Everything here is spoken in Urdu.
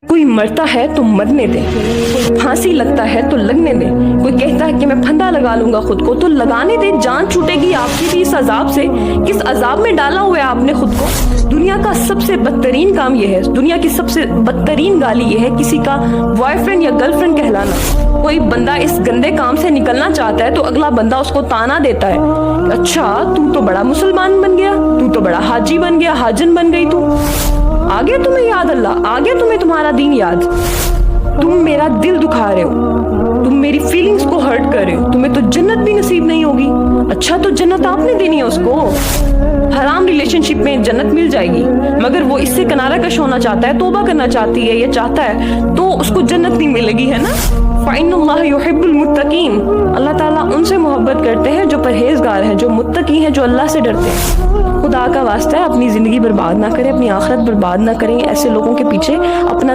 کوئی مرتا ہے تو مرنے دے، کوئی پھانسی لگتا ہے تو لگنے دے، کوئی کہتا ہے کہ میں پھندا لگا لوں گا خود کو تو لگانے دے، جان چھوٹے گی آپ کی بھی اس عذاب سے، کس عذاب میں ڈالا ہوا ہے آپ نے خود کو۔ دنیا کا سب سے بدترین کام یہ ہے، دنیا کی سب سے بدترین گالی یہ ہے کسی کا بوائے فرینڈ یا گرل فرینڈ کہلانا۔ کوئی بندہ اس گندے کام سے نکلنا چاہتا ہے تو اگلا بندہ اس کو تانا دیتا ہے، اچھا تو بڑا مسلمان بن گیا، تو بڑا حاجی بن گیا، حاجن بن گئی تو آگے تمہیں یاد اللہ، آگے تمہیں تمہارا دین یاد۔ تم میرا دل دکھا رہے ہو، تم میری فیلنگز کو ہرٹ کر رہے ہو، تمہیں تو جنت بھی نصیب نہیں ہوگی۔ اچھا تو جنت آپ نے دینی ہے اس کو، حرام ریلیشن شپ میں جنت مل جائے گی، مگر وہ اس سے کنارہ کش ہونا چاہتا ہے، توبہ کرنا چاہتی ہے، یہ چاہتا ہے تو اس کو جنت نہیں ملے گی، ہے نا۔ فَإِنَّ اللَّهَ يُحِبُّ الْمُتَّقِينَ، اللہ تعالیٰ ان سے محبت کرتے ہیں جو پرہیزگار ہیں، جو متقی ہیں، جو اللہ سے ڈرتے ہیں۔ خدا کا واسطہ ہے اپنی زندگی برباد نہ کریں، اپنی آخرت برباد نہ کریں، ایسے لوگوں کے پیچھے اپنا